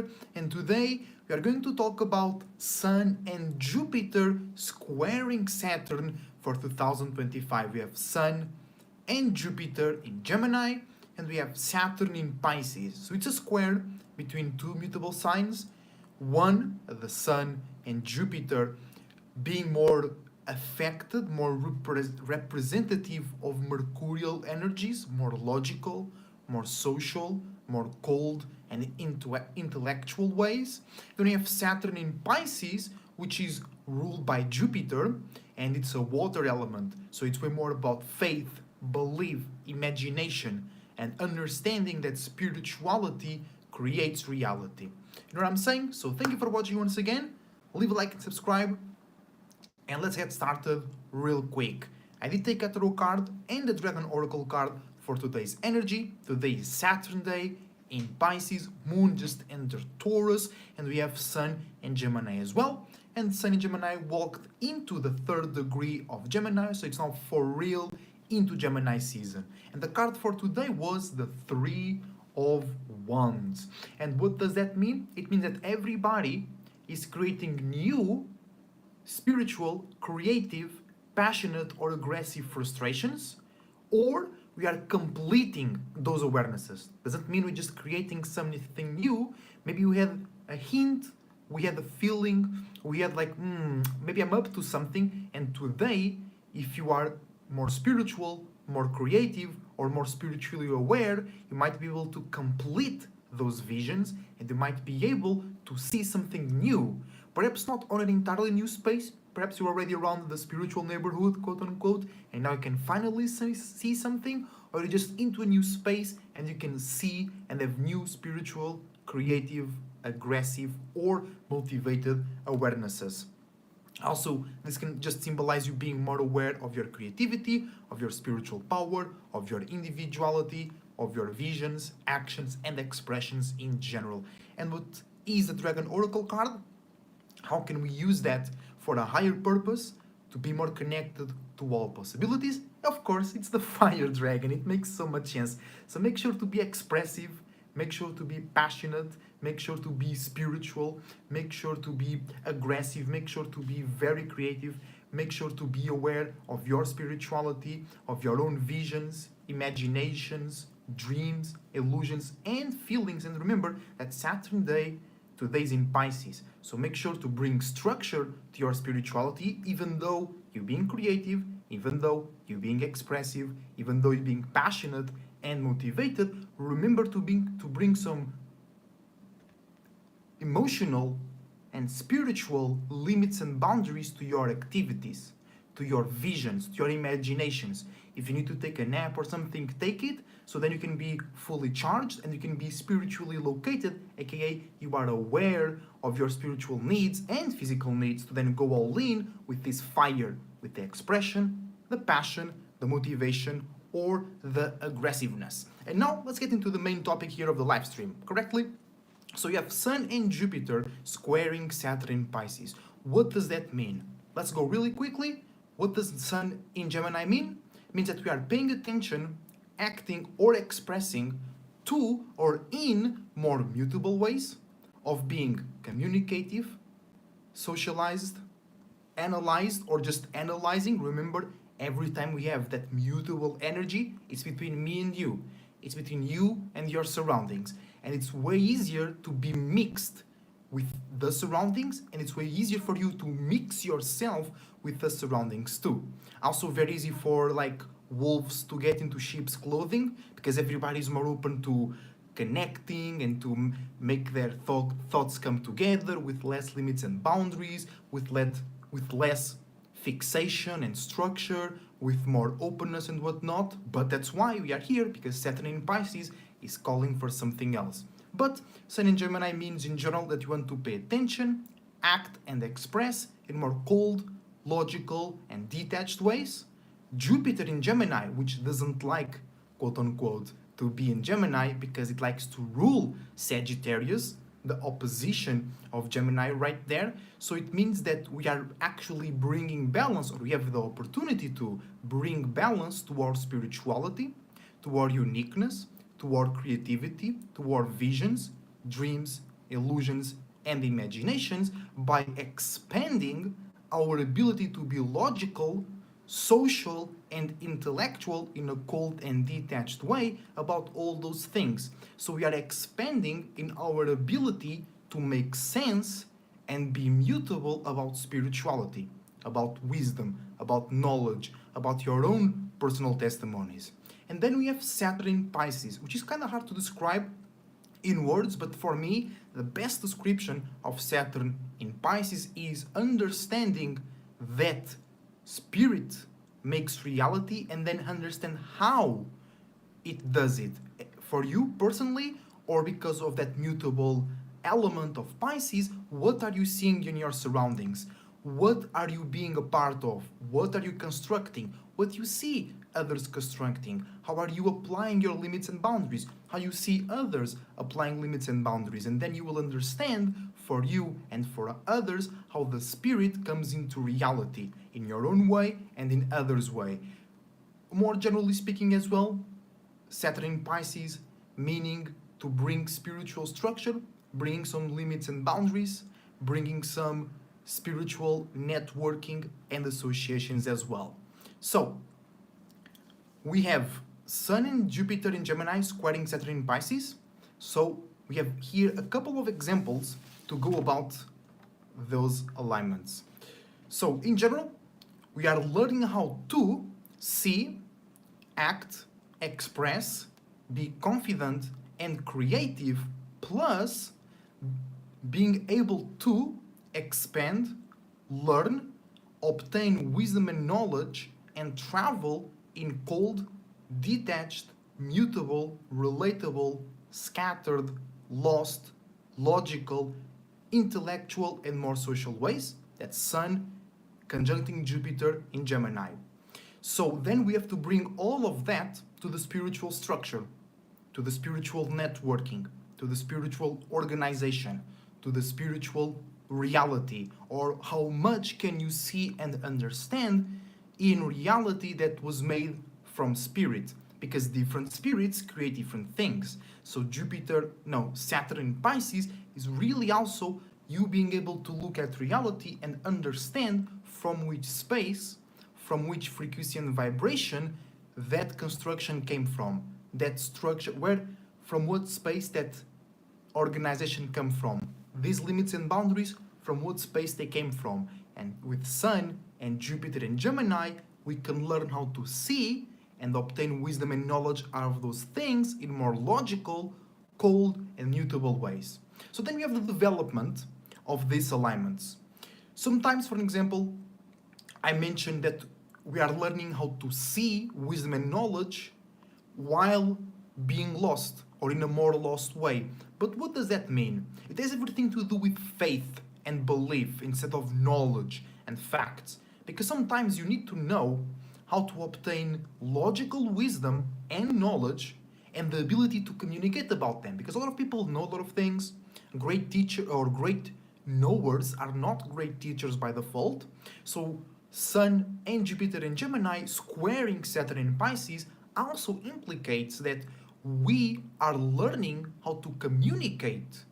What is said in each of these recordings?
Jupiter, and today we are going to talk about Sun and Jupiter squaring Saturn for 2025. We have Sun and Jupiter in Gemini, and we have Saturn in Pisces. So it's a square between two mutable signs, one, the Sun and Jupiter, being more affected, more representative of mercurial energies, more logical, more social, more cold and intellectual ways. Then we have Saturn in Pisces, which is ruled by Jupiter, and it's a water element. So it's way more about faith, belief, imagination, and understanding that spirituality creates reality. You know what I'm saying? So thank you for watching once again. Leave a like and subscribe. And let's get started real quick. I did take a tarot card and the Dragon Oracle card for today's energy. Today is Saturn day in Pisces, Moon just entered Taurus, and we have Sun and Gemini as well. And Sun and Gemini walked into the third degree of Gemini, so it's now for real into Gemini season. And the card for today was the Three of Wands. And what does that mean? It means that everybody is creating new spiritual, creative, passionate, or aggressive frustrations, or we are completing those awarenesses. Doesn't mean we're just creating something new. Maybe we had a hint, we had a feeling, we had like, maybe I'm up to something, and today, if you are more spiritual, more creative, or more spiritually aware, you might be able to complete those visions, and you might be able to see something new. Perhaps not on an entirely new space, perhaps you're already around the spiritual neighborhood, quote unquote, and now you can finally see something, or you're just into a new space and you can see and have new spiritual, creative, aggressive, or motivated awarenesses. Also, this can just symbolize you being more aware of your creativity, of your spiritual power, of your individuality, of your visions, actions, and expressions in general. And what is the Dragon Oracle card? How can we use that for a higher purpose, to be more connected to all possibilities? Of course, it's the fire dragon. It makes so much sense. So make sure to be expressive, make sure to be passionate, make sure to be spiritual, make sure to be aggressive, make sure to be very creative, make sure to be aware of your spirituality, of your own visions, imaginations, dreams, illusions, and feelings. And remember that Saturn day today is in Pisces, so make sure to bring structure to your spirituality, even though you're being creative, even though you're being expressive, even though you're being passionate and motivated. Remember to bring some emotional and spiritual limits and boundaries to your activities, to your visions, to your imaginations. If you need to take a nap or something, take it, so then you can be fully charged and you can be spiritually located, aka you are aware of your spiritual needs and physical needs to then go all in with this fire, with the expression, the passion, the motivation, or the aggressiveness. And now let's get into the main topic here of the live stream, correctly? So you have Sun and Jupiter squaring Saturn in Pisces. What does that mean? Let's go really quickly. What does Sun in Gemini mean? It means that we are paying attention, acting or expressing to or in more mutable ways of being communicative, socialized, analyzed, or just analyzing. Remember, every time we have that mutable energy, it's between me and you. It's between you and your surroundings. And it's way easier to be mixed with the surroundings, and it's way easier for you to mix yourself with the surroundings too. Also very easy for like wolves to get into sheep's clothing, because everybody's more open to connecting and to make their thoughts come together with less limits and boundaries, with less fixation and structure, with more openness and whatnot. But that's why we are here, because Saturn in Pisces is calling for something else. But Sun in Gemini means in general that you want to pay attention, act and express in more cold, logical and detached ways. Jupiter in Gemini, which doesn't like, quote unquote, to be in Gemini because it likes to rule Sagittarius, the opposition of Gemini right there. So it means that we are actually bringing balance, or we have the opportunity to bring balance to our spirituality, to our uniqueness, to our creativity, to our visions, dreams, illusions, and imaginations by expanding our ability to be logical, social, and intellectual in a cold and detached way about all those things. So we are expanding in our ability to make sense and be mutable about spirituality, about wisdom, about knowledge, about your own personal testimonies. And then we have Saturn in Pisces, which is kind of hard to describe in words, but for me, the best description of Saturn in Pisces is understanding that spirit makes reality and then understand how it does it for you personally, or because of that mutable element of Pisces. What are you seeing in your surroundings? What are you being a part of? What are you constructing? What you see others constructing? How are you applying your limits and boundaries? How you see others applying limits and boundaries? And then you will understand for you and for others how the spirit comes into reality in your own way and in others' way. More generally speaking as well, Saturn in Pisces meaning to bring spiritual structure, bringing some limits and boundaries, bringing some spiritual networking and associations as well. So, we have Sun and Jupiter in Gemini squaring Saturn in Pisces. So, we have here a couple of examples to go about those alignments. So, in general, we are learning how to see, act, express, be confident and creative, plus being able to expand, learn, obtain wisdom and knowledge, and travel in cold, detached, mutable, relatable, scattered, lost, logical, intellectual, and more social ways. That's Sun conjuncting Jupiter in Gemini. So then we have to bring all of that to the spiritual structure, to the spiritual networking, to the spiritual organization, to the spiritual reality, or how much can you see and understand in reality that was made from spirit, because different spirits create different things. So Saturn in Pisces is really also you being able to look at reality and understand from which space, from which frequency and vibration that construction came from, that structure, from what space that organization come from, these limits and boundaries, from what space they came from. And with Sun and Jupiter and Gemini, we can learn how to see and obtain wisdom and knowledge out of those things in more logical, cold, and mutable ways. So then we have the development of these alignments. Sometimes, for example, I mentioned that we are learning how to see wisdom and knowledge while being lost, or in a more lost way. But what does that mean? It has everything to do with faith and belief instead of knowledge and facts. Because sometimes you need to know how to obtain logical wisdom and knowledge and the ability to communicate about them. Because a lot of people know a lot of things. Great teacher or great knowers are not great teachers by default. So Sun and Jupiter in Gemini squaring Saturn in Pisces also implicates that we are learning how to communicate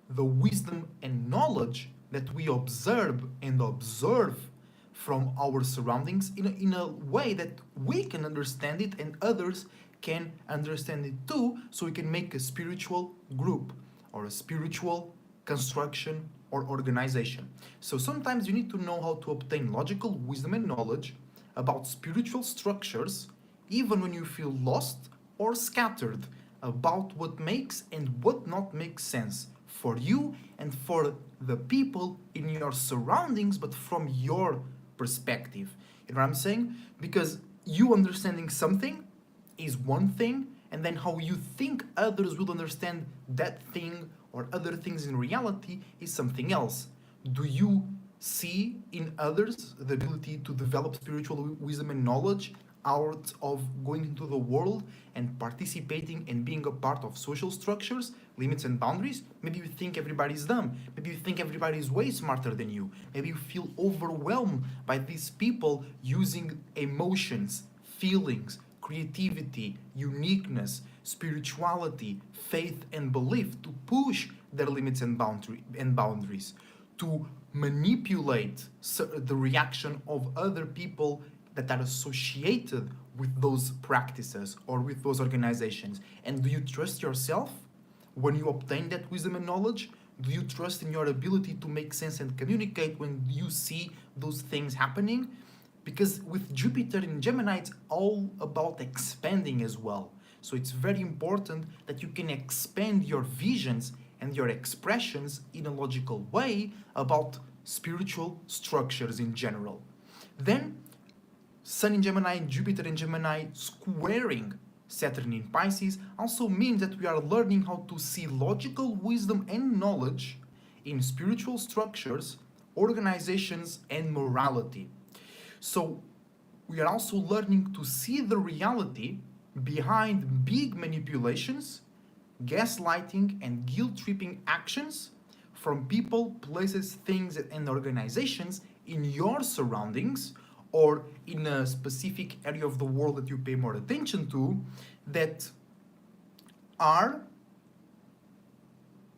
the wisdom and knowledge that we observe from our surroundings in a way that we can understand it and others can understand it too, so we can make a spiritual group or a spiritual construction or organization. So sometimes you need to know how to obtain logical wisdom and knowledge about spiritual structures, even when you feel lost or scattered about what makes and what not makes sense for you and for the people in your surroundings, but from your perspective. You know what I'm saying? Because you understanding something is one thing, and then how you think others will understand that thing or other things in reality is something else. Do you see in others the ability to develop spiritual wisdom and knowledge out of going into the world and participating and being a part of social structures, limits and boundaries? Maybe you think everybody's dumb. Maybe you think everybody's way smarter than you. Maybe you feel overwhelmed by these people using emotions, feelings, creativity, uniqueness, spirituality, faith, and belief to push their limits and boundaries, to manipulate the reaction of other people that are associated with those practices or with those organizations. And do you trust yourself when you obtain that wisdom and knowledge? Do you trust in your ability to make sense and communicate when you see those things happening? Because with Jupiter in Gemini, it's all about expanding as well. So it's very important that you can expand your visions and your expressions in a logical way about spiritual structures in general. Then, Sun in Gemini and Jupiter in Gemini squaring Saturn in Pisces also means that we are learning how to see logical wisdom and knowledge in spiritual structures, organizations, and morality. So we are also learning to see the reality behind big manipulations, gaslighting, and guilt-tripping actions from people, places, things, and organizations in your surroundings or in a specific area of the world that you pay more attention to, that are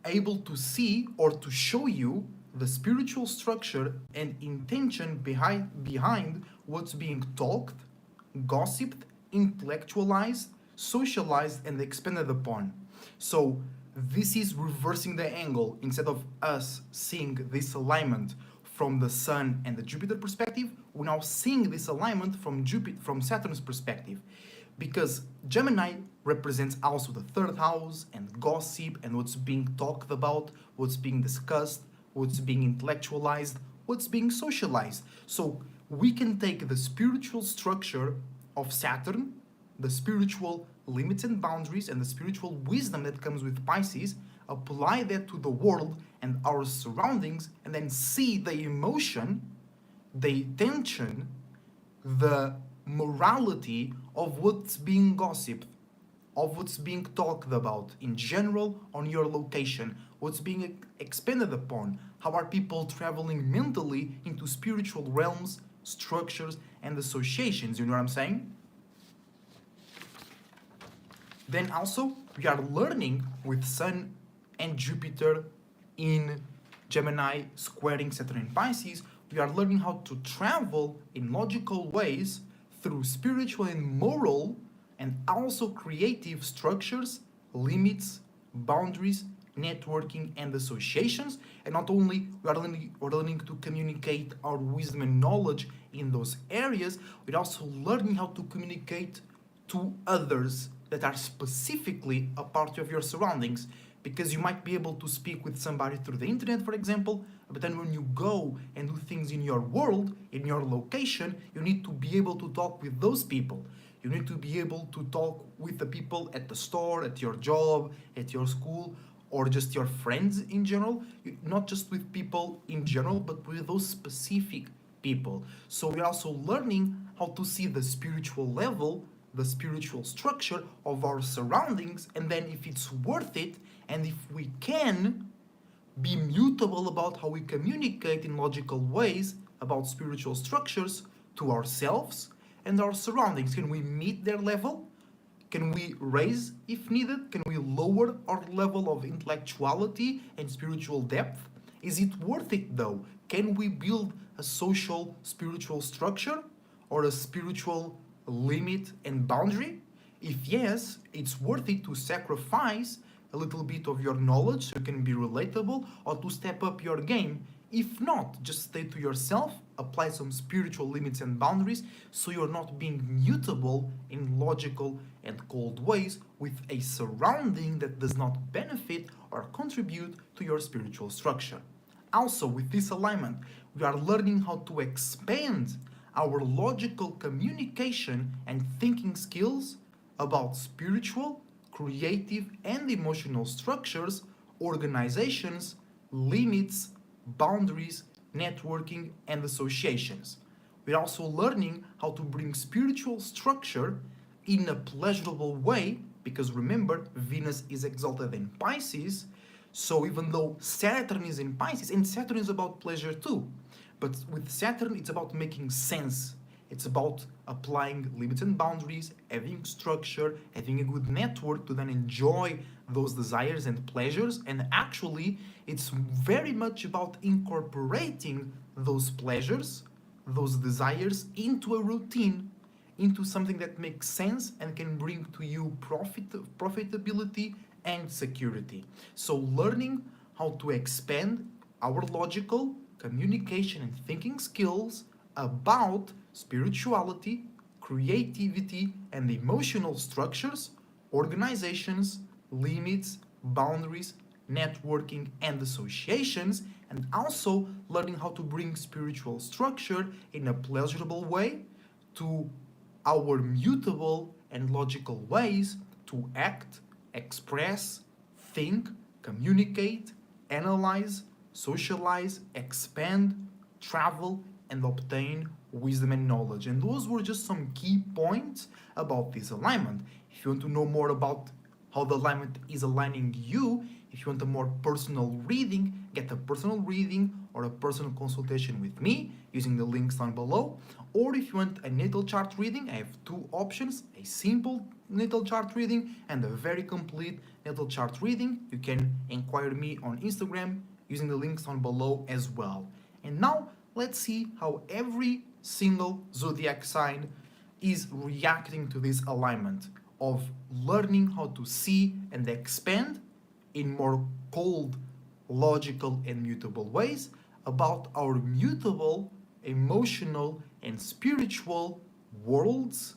able to see or to show you the spiritual structure and intention behind what's being talked, gossiped, intellectualized, socialized, and expanded upon. So this is reversing the angle. Instead of us seeing this alignment from the Sun and the Jupiter perspective, we're now seeing this alignment from Saturn's perspective. Because Gemini represents also the third house and gossip and what's being talked about, what's being discussed, what's being intellectualized, what's being socialized. So we can take the spiritual structure of Saturn, the spiritual limits and boundaries, and the spiritual wisdom that comes with Pisces, apply that to the world and our surroundings, and then see the emotion, the tension, the morality of what's being gossiped, of what's being talked about in general on your location, what's being expanded upon, how are people traveling mentally into spiritual realms, structures, and associations. You know what I'm saying? Then also, we are learning with Sun and Jupiter in Gemini squaring Saturn in Pisces, we are learning how to travel in logical ways through spiritual and moral and also creative structures, limits, boundaries, networking, and associations. And not only we're learning to communicate our wisdom and knowledge in those areas, we're also learning how to communicate to others that are specifically a part of your surroundings. Because you might be able to speak with somebody through the internet, for example, but then when you go and do things in your world, in your location, you need to be able to talk with those people. You need to be able to talk with the people at the store, at your job, at your school, or just your friends in general. Not just with people in general, but with those specific people. So we're also learning how to see the spiritual level, the spiritual structure of our surroundings, and then if it's worth it, and if we can be mutable about how we communicate in logical ways about spiritual structures to ourselves and our surroundings. Can we meet their level? Can we raise if needed? Can we lower our level of intellectuality and spiritual depth? Is it worth it though? Can we build a social spiritual structure or a spiritual limit and boundary? If yes, it's worth it to sacrifice a little bit of your knowledge so you can be relatable, or to step up your game. If not, just stay to yourself, apply some spiritual limits and boundaries so you're not being mutable in logical and cold ways with a surrounding that does not benefit or contribute to your spiritual structure. Also, with this alignment, we are learning how to expand our logical communication and thinking skills about spiritual, creative, and emotional structures, organizations, limits, boundaries, networking, and associations. We're also learning how to bring spiritual structure in a pleasurable way, because remember, Venus is exalted in Pisces, so even though Saturn is in Pisces, and Saturn is about pleasure too, but with Saturn it's about making sense It's about applying limits and boundaries, having structure, having a good network to then enjoy those desires and pleasures. And actually, it's very much about incorporating those pleasures, those desires into a routine, into something that makes sense and can bring to you profitability and security. So learning how to expand our logical communication and thinking skills about spirituality, creativity, and emotional structures, organizations, limits, boundaries, networking, and associations, and also learning how to bring spiritual structure in a pleasurable way to our mutable and logical ways to act, express, think, communicate, analyze, socialize, expand, travel, and obtain wisdom and knowledge. And those were just some key points about this alignment. If you want to know more about how the alignment is aligning you, if you want a more personal reading, get a personal reading or a personal consultation with me using the links down below. Or if you want a natal chart reading, I have two options, a simple natal chart reading and a very complete natal chart reading. You can inquire me on Instagram using the links down below as well. And now let's see how every single zodiac sign is reacting to this alignment of learning how to see and expand in more cold, logical, and mutable ways about our mutable, emotional, and spiritual worlds,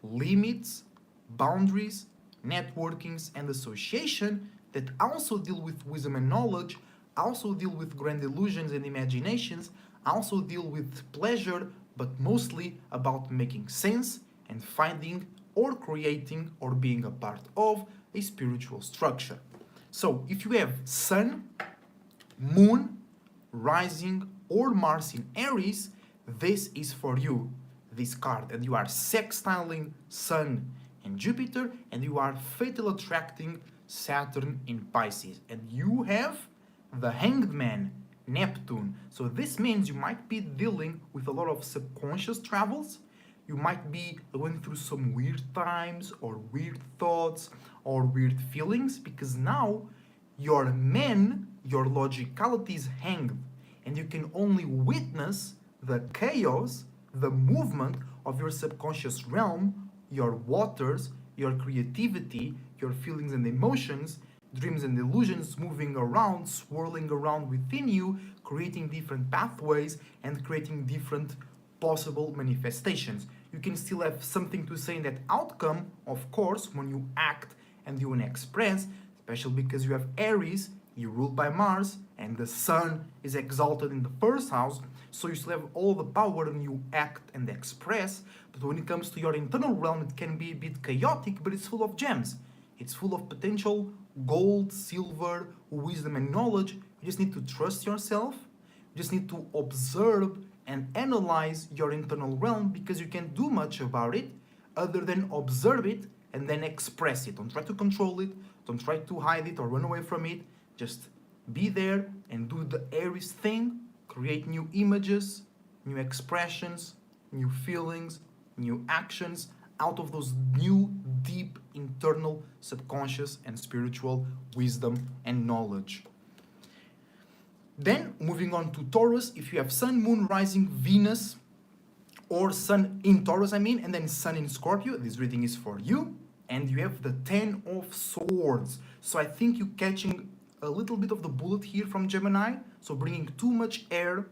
limits, boundaries, networkings, and association that also deal with wisdom and knowledge, also deal with grand illusions and imaginations, also deal with pleasure, but mostly about making sense and finding or creating or being a part of a spiritual structure. So if you have Sun, Moon, Rising, or Mars in Aries, this is for you, this card. And you are sextiling Sun and Jupiter, and you are fatal attracting Saturn in Pisces. And you have the Hanged Man, Neptune. So this means you might be dealing with a lot of subconscious travels. You might be going through some weird times or weird thoughts or weird feelings because now your logicality is hanged and you can only witness the chaos, the movement of your subconscious realm, your waters, your creativity, your feelings and emotions, dreams and illusions moving around, swirling around within you, creating different pathways and creating different possible manifestations. You can still have something to say in that outcome, of course, when you act and you express, especially because you have Aries, you're ruled by Mars, and the Sun is exalted in the first house, so you still have all the power when you act and express. But when it comes to your internal realm, it can be a bit chaotic, but it's full of gems. It's full of potential gold, silver, wisdom, and knowledge. You just need to trust yourself. You just need to observe and analyze your internal realm because you can't do much about it other than observe it and then express it. Don't try to control it. Don't try to hide it or run away from it. Just be there and do the Aries thing. Create new images, new expressions, new feelings, new actions out of those new, deep, internal, subconscious, and spiritual wisdom and knowledge. Then, moving on to Taurus, if you have Sun, Moon, Rising, Venus, or Sun in Taurus, and then Sun in Scorpio, this reading is for you. And you have the 10 of Swords. So I think you're catching a little bit of the bullet here from Gemini. So bringing too much air,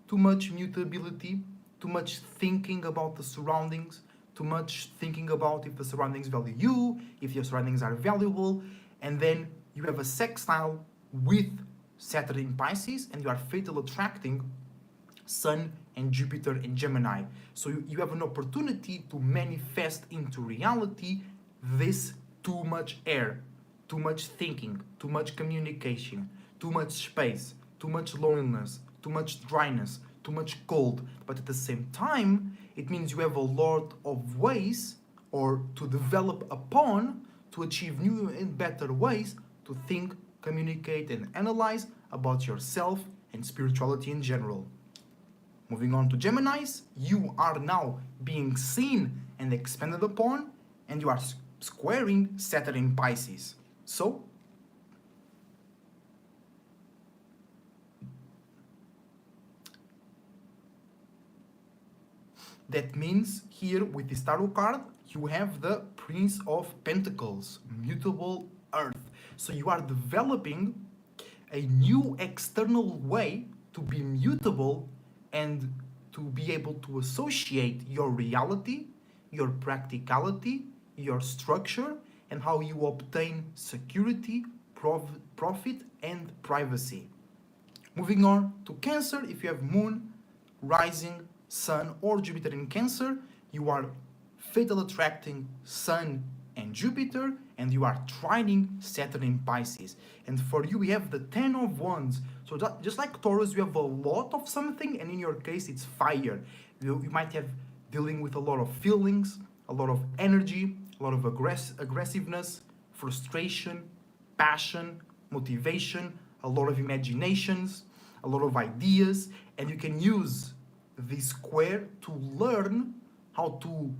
too much mutability, too much thinking about the surroundings, too much thinking about if the surroundings value you, if your surroundings are valuable. And then you have a sextile with Saturn in Pisces, and you are fatal attracting Sun and Jupiter in Gemini. So you have an opportunity to manifest into reality this too much air, too much thinking, too much communication, too much space, too much loneliness, too much dryness, too much cold. But at the same time, it means you have a lot of ways or to develop upon to achieve new and better ways to think, communicate, and analyze about yourself and spirituality in general. Moving on to Geminis, you are now being seen and expanded upon, and you are squaring Saturn in Pisces. So, that means here with this tarot card, you have the Prince of Pentacles, mutable earth. So you are developing a new external way to be mutable and to be able to associate your reality, your practicality, your structure, and how you obtain security, profit, and privacy. Moving on to Cancer, if you have Moon, Rising, Sun, or Jupiter in Cancer, you are fatal attracting Sun and Jupiter, and you are trining Saturn in Pisces. And for you, we have the 10 of Wands. So just like Taurus, you have a lot of something, and in your case, it's fire. You might have dealing with a lot of feelings, a lot of energy, a lot of aggressiveness, frustration, passion, motivation, a lot of imaginations, a lot of ideas, and you can use this square to learn how to,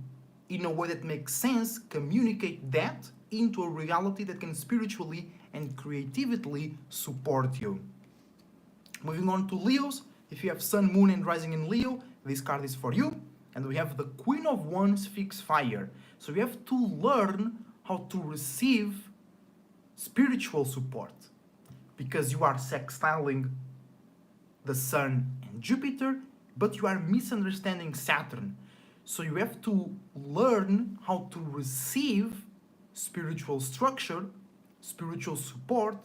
in a way that makes sense, communicate that into a reality that can spiritually and creatively support you. Moving on to Leos, if you have Sun, Moon, and Rising in Leo, this card is for you. And we have the Queen of Wands, Fixed Fire. So we have to learn how to receive spiritual support, because you are sextiling the Sun and Jupiter, but you are misunderstanding Saturn. So you have to learn how to receive spiritual structure, spiritual support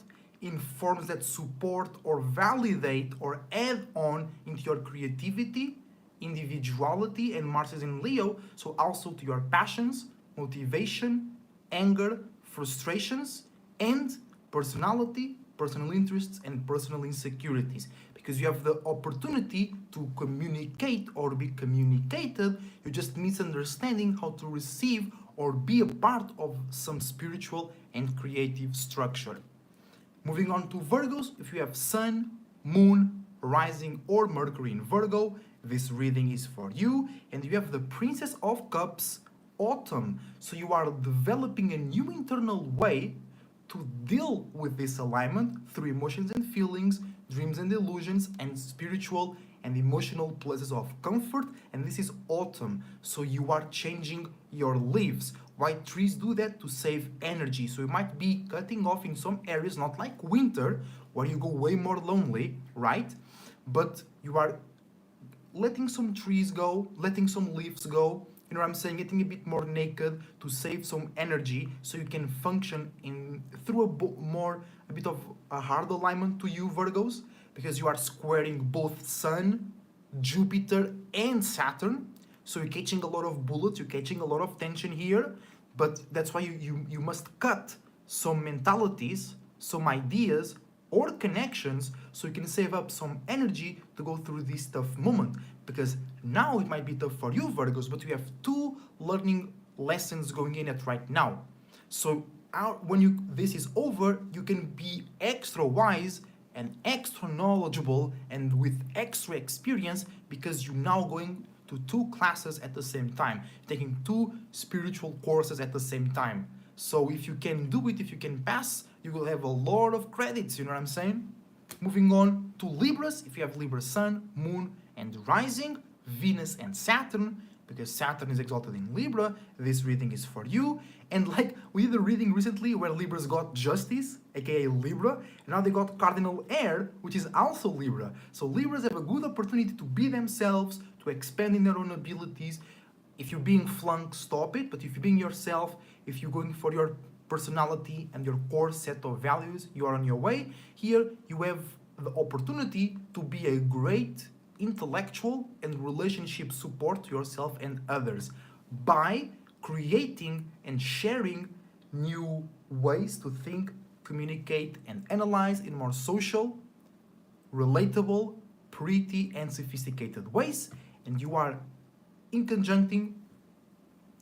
in forms that support or validate or add on into your creativity, individuality, and Mars is in Leo, so also to your passions, motivation, anger, frustrations, and personality, personal interests, and personal insecurities. Because you have the opportunity to communicate or be communicated, you're just misunderstanding how to receive or be a part of some spiritual and creative structure. Moving on to Virgos, if you have Sun, Moon, Rising, or Mercury in Virgo, this reading is for you. And you have the Princess of Cups, Autumn. So you are developing a new internal way to deal with this alignment through emotions and feelings, dreams and illusions, and spiritual and emotional places of comfort. And this is autumn, so you are changing your leaves. White trees do that to save energy, so you might be cutting off in some areas, not like winter where you go way more lonely, right? But you are letting some trees go, letting some leaves go, you know what I'm saying, getting a bit more naked to save some energy so you can function in through a bit of a hard alignment to you, Virgos, because you are squaring both Sun, Jupiter, and Saturn. So you're catching a lot of bullets, you're catching a lot of tension here, but that's why you must cut some mentalities, some ideas, or connections so you can save up some energy to go through this tough moment. Because now it might be tough for you, Virgos, but you have two learning lessons going in at right now. So when this is over, you can be extra wise and extra knowledgeable and with extra experience, because you're now going to two classes at the same time, taking two spiritual courses at the same time. So if you can do it, if you can pass, you will have a lot of credits, you know what I'm saying? Moving on to Libras, if you have Libra Sun, Moon, and Rising, Venus and Saturn, because Saturn is exalted in Libra, this reading is for you. And like we did a reading recently where Libras got Justice, aka Libra, and now they got Cardinal Air, which is also Libra. So Libras have a good opportunity to be themselves, to expand in their own abilities. If you're being flunked, stop it. But if you're being yourself, if you're going for your personality and your core set of values, you are on your way. Here you have the opportunity to be a great intellectual and relationship support to yourself and others by creating and sharing new ways to think, communicate, and analyze in more social, relatable, pretty, and sophisticated ways. And you are in conjuncting,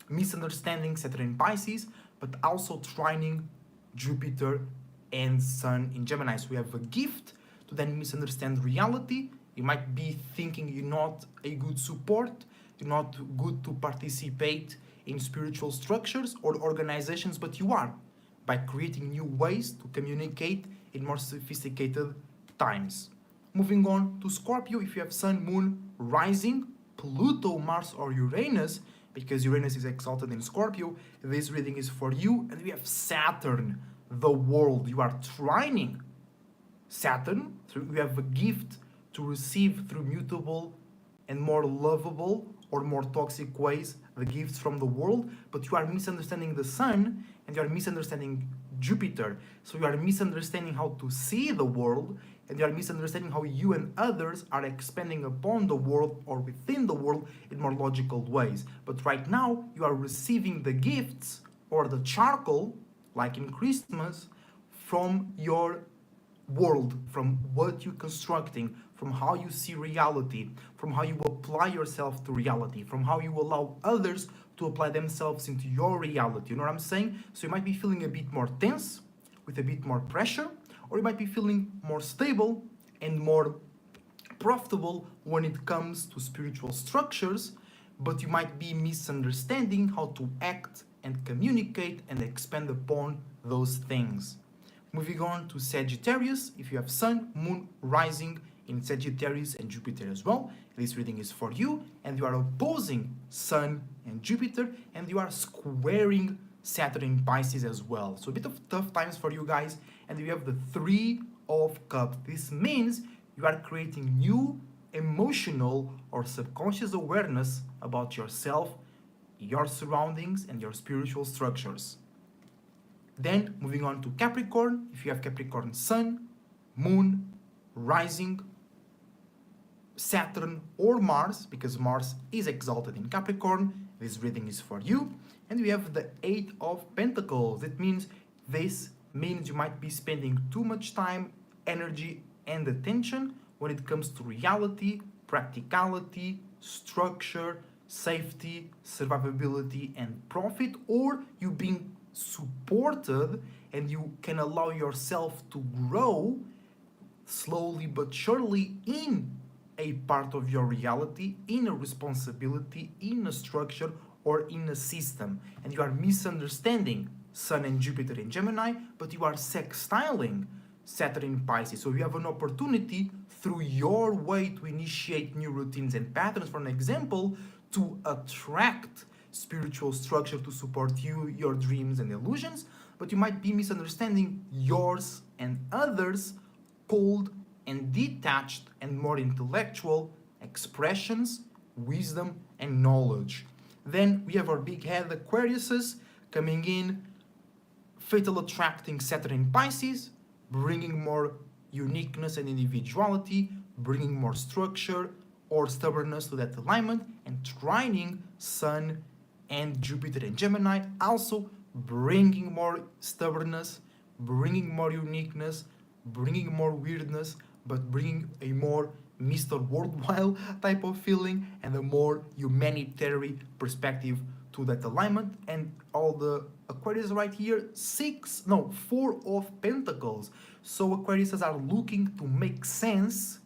misunderstanding Saturn in Pisces, but also trining Jupiter and Sun in Gemini. So we have a gift to then misunderstand reality You might be thinking you're not a good support, you're not good to participate in spiritual structures or organizations, but you are, by creating new ways to communicate in more sophisticated times. Moving on to Scorpio, if you have Sun, Moon, Rising, Pluto, Mars, or Uranus, because Uranus is exalted in Scorpio, this reading is for you. And we have Saturn, the world. You are trining Saturn. You have a gift to receive through mutable and more lovable or more toxic ways the gifts from the world, but you are misunderstanding the Sun and you are misunderstanding Jupiter. So you are misunderstanding how to see the world, and you are misunderstanding how you and others are expanding upon the world or within the world in more logical ways. But right now you are receiving the gifts or the charcoal, like in Christmas, from your world, from what you're constructing, from how you see reality, from how you apply yourself to reality, from how you allow others to apply themselves into your reality. You know what I'm saying? So you might be feeling a bit more tense, with a bit more pressure, or you might be feeling more stable and more profitable when it comes to spiritual structures, but you might be misunderstanding how to act and communicate and expand upon those things. Moving on to Sagittarius, if you have Sun, Moon, Rising in Sagittarius and Jupiter as well, this reading is for you, and you are opposing Sun and Jupiter, and you are squaring Saturn in Pisces as well. So a bit of tough times for you guys, and you have the Three of Cups. This means you are creating new emotional or subconscious awareness about yourself, your surroundings, and your spiritual structures. Then moving on to Capricorn, if you have Capricorn Sun, Moon, Rising, Saturn or Mars, because Mars is exalted in Capricorn, this reading is for you. And we have the Eight of Pentacles. It means this means you might be spending too much time, energy, and attention when it comes to reality, practicality, structure, safety, survivability, and profit, or you being supported and you can allow yourself to grow slowly but surely in a part of your reality, in a responsibility, in a structure, or in a system. And you are misunderstanding Sun and Jupiter in Gemini, but you are sextiling Saturn in Pisces. So you have an opportunity through your way to initiate new routines and patterns, for an example, to attract spiritual structure to support you, your dreams and illusions, but you might be misunderstanding yours and others' cold and detached and more intellectual expressions, wisdom and knowledge. Then we have our big head Aquariuses coming in, fatal attracting Saturn in Pisces, bringing more uniqueness and individuality, bringing more structure or stubbornness to that alignment, and trining Sun and Jupiter and Gemini, also bringing more stubbornness, bringing more uniqueness, bringing more weirdness, but bringing a more Mr. Worldwide type of feeling and a more humanitarian perspective to that alignment. And all the Aquarius right here, 4 of Pentacles. So Aquariuses are looking to make sense,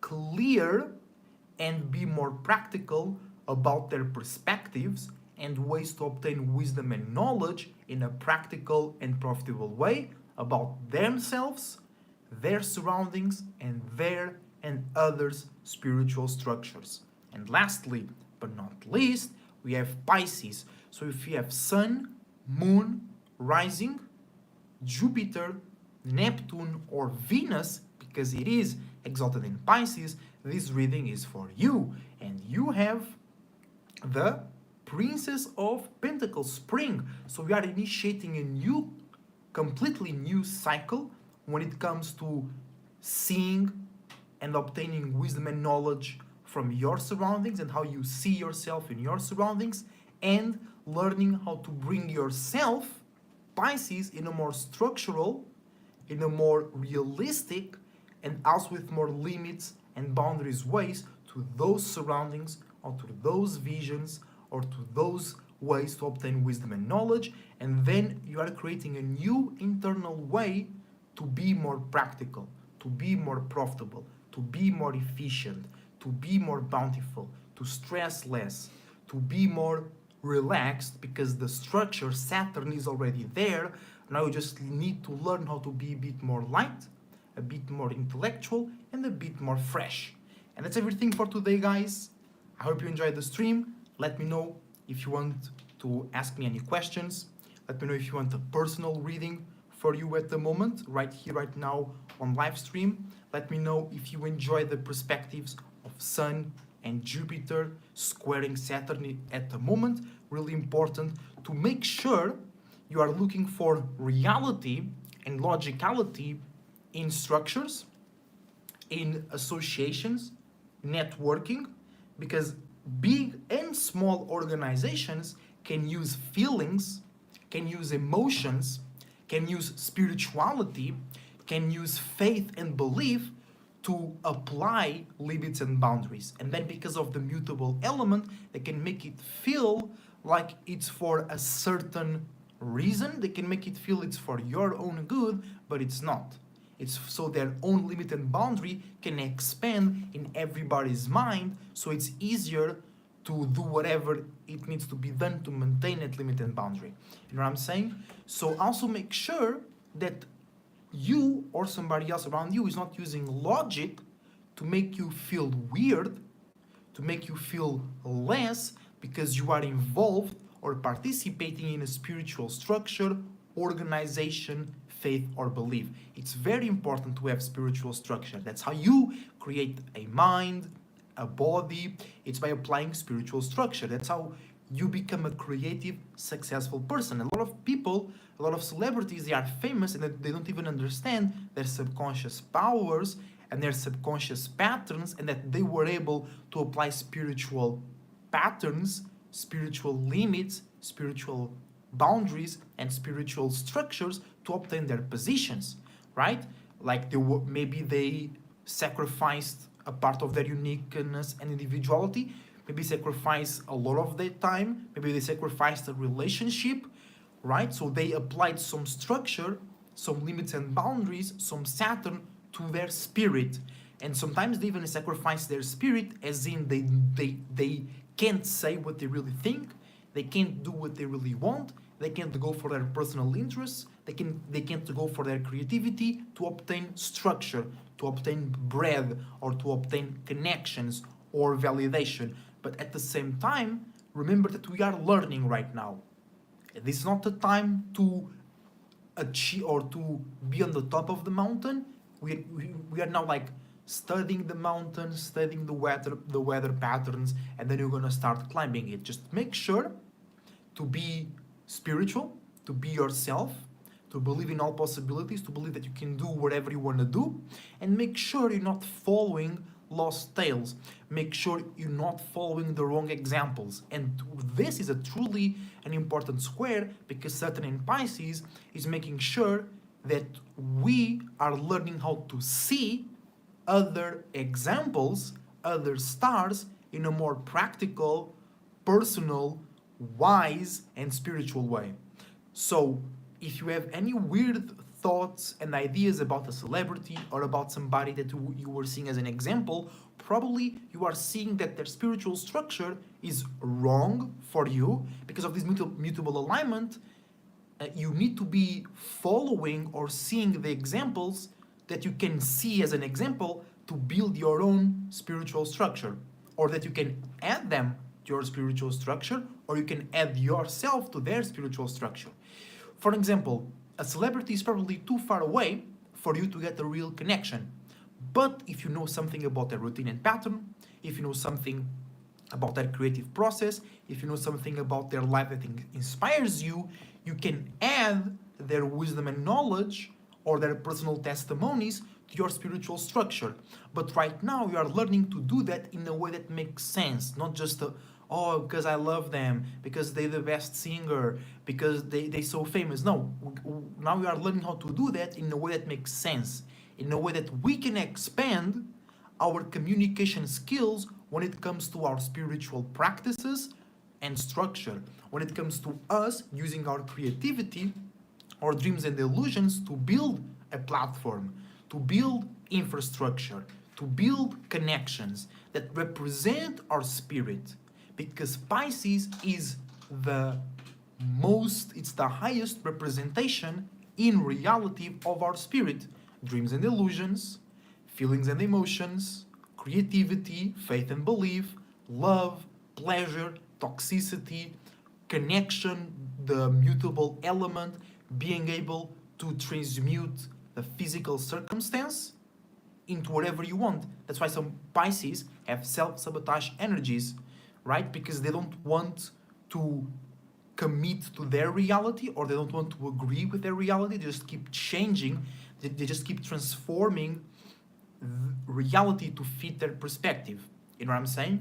clear, and be more practical about their perspectives and ways to obtain wisdom and knowledge in a practical and profitable way about themselves, their surroundings, and their and others' spiritual structures. And lastly, but not least, we have Pisces. So if you have Sun, Moon, Rising, Jupiter, Neptune, or Venus, because it is exalted in Pisces, this reading is for you. And you have the Princess of Pentacles, Spring. So we are initiating a new, completely new cycle when it comes to seeing and obtaining wisdom and knowledge from your surroundings and how you see yourself in your surroundings, and learning how to bring yourself, Pisces, in a more structural, in a more realistic, and also with more limits and boundaries ways to those surroundings or to those visions or to those ways to obtain wisdom and knowledge. And then you are creating a new internal way to be more practical, to be more profitable, to be more efficient, to be more bountiful, to stress less, to be more relaxed, because the structure, Saturn, is already there. Now you just need to learn how to be a bit more light, a bit more intellectual, and a bit more fresh. And that's everything for today, guys. I hope you enjoyed the stream. Let me know if you want to ask me any questions. Let me know if you want a personal reading for you at the moment, right here, right now on live stream. Let me know if you enjoy the perspectives of Sun and Jupiter squaring Saturn at the moment. Really important to make sure you are looking for reality and logicality in structures, in associations, networking, because big and small organizations can use feelings, can use emotions, can use spirituality, can use faith and belief to apply limits and boundaries. And then because of the mutable element, they can make it feel like it's for a certain reason. They can make it feel it's for your own good, but it's not. It's so their own limit and boundary can expand in everybody's mind, so it's easier to do whatever it needs to be done to maintain that limit and boundary. You know what I'm saying? So also make sure that you or somebody else around you is not using logic to make you feel weird, to make you feel less because you are involved or participating in a spiritual structure, organization, faith, or belief. It's very important to have spiritual structure. That's how you create a mind, a body. It's by applying spiritual structure. That's how you become a creative, successful person. A lot of people, a lot of celebrities, they are famous and they don't even understand their subconscious powers and their subconscious patterns, and that they were able to apply spiritual patterns, spiritual limits, spiritual boundaries, and spiritual structures to obtain their positions, right? Like maybe they sacrificed a part of their uniqueness and individuality, maybe sacrifice a lot of their time, maybe they sacrificed a relationship, right? So they applied some structure, some limits and boundaries, some Saturn to their spirit. And sometimes they even sacrifice their spirit, as in they can't say what they really think, they can't do what they really want, they can't go for their personal interests, they can't go for their creativity to obtain structure, to obtain bread, or to obtain connections or validation. But at the same time, remember that we are learning right now. This is not the time to achieve or to be on the top of the mountain. We are now like studying the mountain, studying the weather patterns, and then you're gonna start climbing it. Just make sure to be spiritual, to be yourself, to believe in all possibilities, to believe that you can do whatever you want to do, and make sure you're not following lost tales. Make sure you're not following the wrong examples. And this is a truly an important square, because Saturn in Pisces is making sure that we are learning how to see other examples, other stars, in a more practical, personal, wise, and spiritual way. So if you have any weird thoughts and ideas about a celebrity or about somebody that you were seeing as an example, probably you are seeing that their spiritual structure is wrong for you because of this mutable alignment. You need to be following or seeing the examples that you can see as an example to build your own spiritual structure, or that you can add them to your spiritual structure, or you can add yourself to their spiritual structure. For example, a celebrity is probably too far away for you to get a real connection. But if you know something about their routine and pattern, if you know something about their creative process, if you know something about their life that inspires you, you can add their wisdom and knowledge or their personal testimonies to your spiritual structure. But right now you are learning to do that in a way that makes sense, not just oh, because I love them, because they're the best singer, because they're so famous. No, now we are learning how to do that in a way that makes sense, in a way that we can expand our communication skills when it comes to our spiritual practices and structure, when it comes to us using our creativity, our dreams and illusions to build a platform, to build infrastructure, to build connections that represent our spirit, because Pisces is it's the highest representation in reality of our spirit. Dreams and illusions, feelings and emotions, creativity, faith and belief, love, pleasure, toxicity, connection, the mutable element, being able to transmute the physical circumstance into whatever you want. That's why some Pisces have self-sabotage energies, right? Because they don't want to commit to their reality, or they don't want to agree with their reality. They just keep changing, they just keep transforming reality to fit their perspective. You know what I'm saying?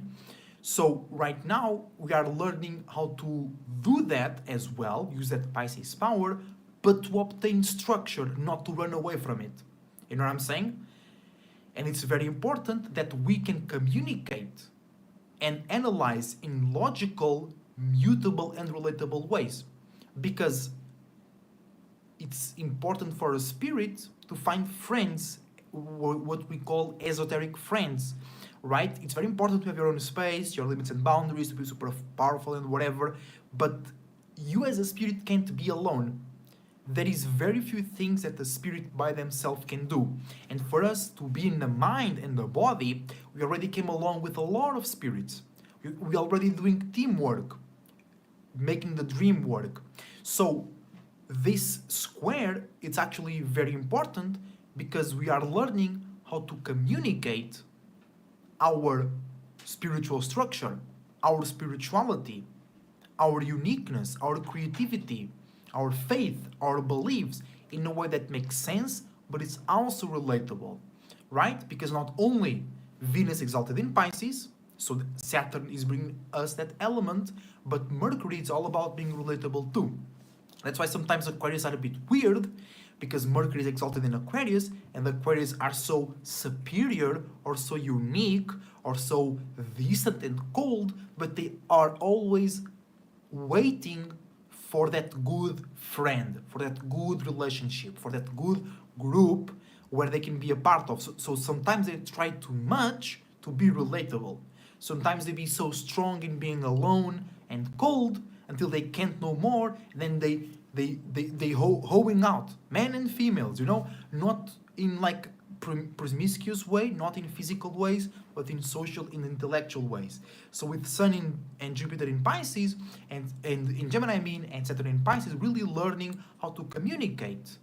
So right now we are learning how to do that as well, use that Pisces power, but to obtain structure, not to run away from it. You know what I'm saying? And it's very important that we can communicate and analyze in logical, mutable, and relatable ways, because it's important for a spirit to find friends, what we call esoteric friends, right? It's very important to have your own space, your limits and boundaries, to be super powerful and whatever, but you as a spirit can't be alone. There is very few things that the spirit by themselves can do. And for us to be in the mind and the body, we already came along with a lot of spirits. We already doing teamwork, making the dream work. So this square, it's actually very important because we are learning how to communicate our spiritual structure, our spirituality, our uniqueness, our creativity, our faith, our beliefs in a way that makes sense, but it's also relatable, right? Because not only Venus exalted in Pisces, so Saturn is bringing us that element, but Mercury is all about being relatable too. That's why sometimes Aquarius are a bit weird, because Mercury is exalted in Aquarius, and the Aquarius are so superior or so unique or so distant and cold, but they are always waiting for that good friend, for that good relationship, for that good group where they can be a part of. So sometimes they try too much to be relatable. Sometimes they be so strong in being alone and cold until they can't no more, and then they hoeing out, men and females, you know, not in like promiscuous way, not in physical ways, but in social and intellectual ways. So with Sun and Jupiter in Pisces, and in Gemini and Saturn in Pisces, really learning how to communicate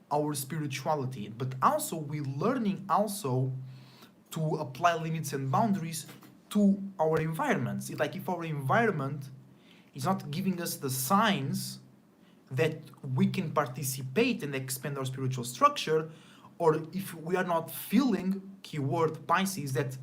our spirituality, but also we learning also to apply limits and boundaries to our environments. It's like if our environment is not giving us the signs that we can participate and expand our spiritual structure, or if we are not feeling, keyword Pisces, that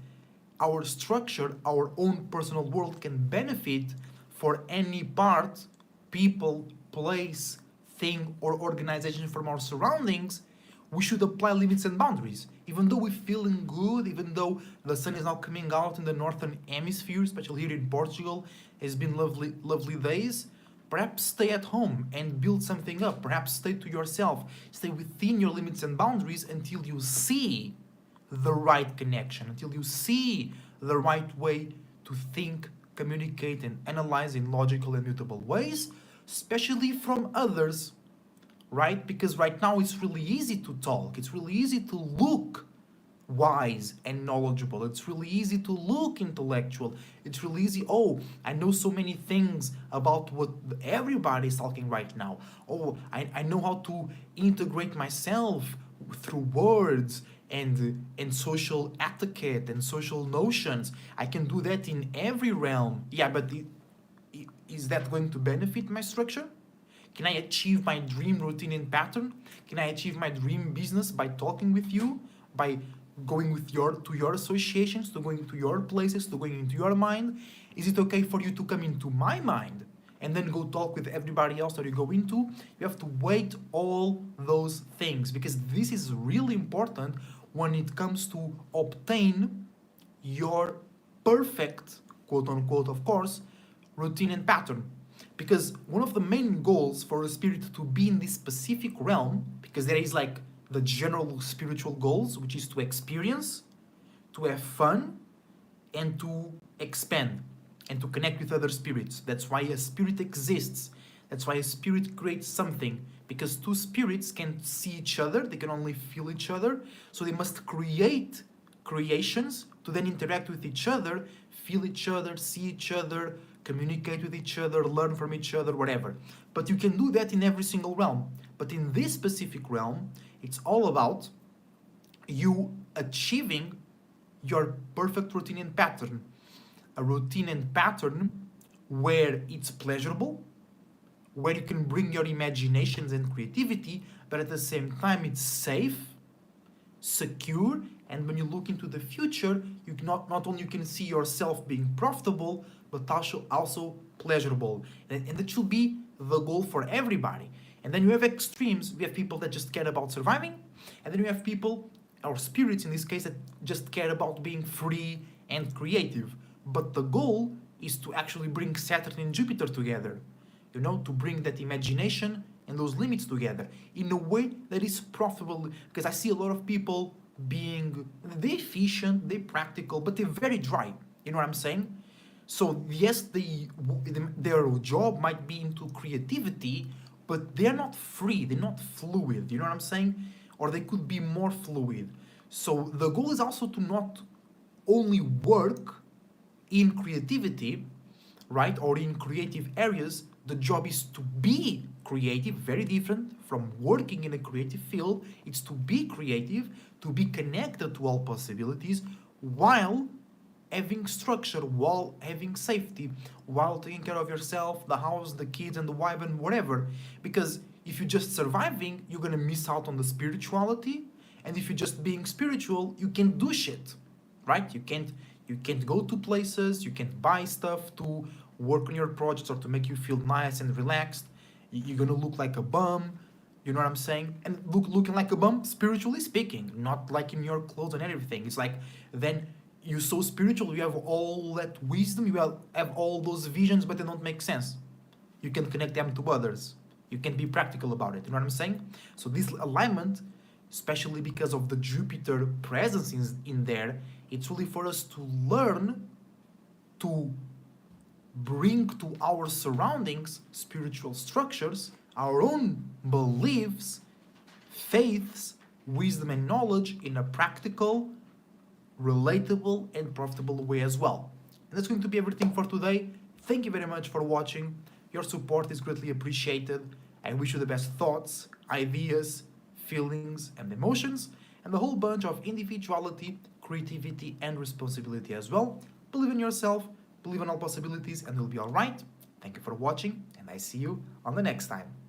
our structure, our own personal world can benefit for any part, people, place, thing, or organization from our surroundings, we should apply limits and boundaries. Even though we're feeling good, even though the sun is now coming out in the northern hemisphere, especially here in Portugal, it's been lovely days, perhaps stay at home and build something up. Perhaps stay to yourself. Stay within your limits and boundaries until you see the right connection, until you see the right way to think, communicate, and analyze in logical and mutable ways, especially from others, right? Because right now it's really easy to talk. It's really easy to look wise and knowledgeable. It's really easy to look intellectual. It's really easy. Oh, I know so many things about what everybody is talking right now. Oh, I know how to integrate myself through words and social etiquette and social notions. I can do that in every realm. Yeah, but is that going to benefit my structure? Can I achieve my dream routine and pattern? Can I achieve my dream business by talking with you, by going to your associations, to going to your places, to going into your mind? Is it okay for you to come into my mind and then go talk with everybody else that you go into? You have to weigh all those things, because this is really important when it comes to obtain your perfect, quote unquote, of course, routine and pattern. Because one of the main goals for a spirit to be in this specific realm, because there is like the general spiritual goals, which is to experience, to have fun and to expand and to connect with other spirits. That's why a spirit exists. That's why a spirit creates something, because two spirits can see each other, they can only feel each other, so they must create creations to then interact with each other, feel each other, see each other, communicate with each other, learn from each other, whatever. But you can do that in every single realm. But in this specific realm, it's all about you achieving your perfect routine and pattern. A routine and pattern where it's pleasurable, where you can bring your imaginations and creativity, but at the same time it's safe, secure, and when you look into the future, you not only you can see yourself being profitable, but also pleasurable. And that should be the goal for everybody. And then you have extremes. We have people that just care about surviving, and then you have people, or spirits in this case, that just care about being free and creative. But the goal is to actually bring Saturn and Jupiter together, you know, to bring that imagination and those limits together in a way that is profitable. Because I see a lot of people being, they're efficient, they're practical, but they're very dry. You know what I'm saying? So yes, their job might be into creativity, but they're not free, they're not fluid. You know what I'm saying? Or they could be more fluid. So the goal is also to not only work in creativity, right, or in creative areas. The job is to be creative, very different from working in a creative field. It's to be creative, to be connected to all possibilities, while having structure, while having safety, while taking care of yourself, the house, the kids, and the wife, and whatever. Because if you're just surviving, you're gonna miss out on the spirituality. And if you're just being spiritual, you can't do shit, right? You can't go to places, you can't buy stuff to work on your projects or to make you feel nice and relaxed. You're gonna look like a bum, you know what I'm saying? And looking like a bum, spiritually speaking, not like in your clothes and everything. It's like, then you're so spiritual, you have all that wisdom, you have all those visions, but they don't make sense. You can connect them to others. You can be practical about it, you know what I'm saying? So this alignment, especially because of the Jupiter presence in there, it's really for us to learn to bring to our surroundings spiritual structures, our own beliefs, faiths, wisdom and knowledge in a practical, relatable and profitable way as well. And that's going to be everything for today. Thank you very much for watching. Your support is greatly appreciated. I wish you the best thoughts, ideas, feelings and emotions, and a whole bunch of individuality, creativity and responsibility as well. Believe in yourself, believe in all possibilities, and you'll be all right. Thank you for watching, and I see you on the next time.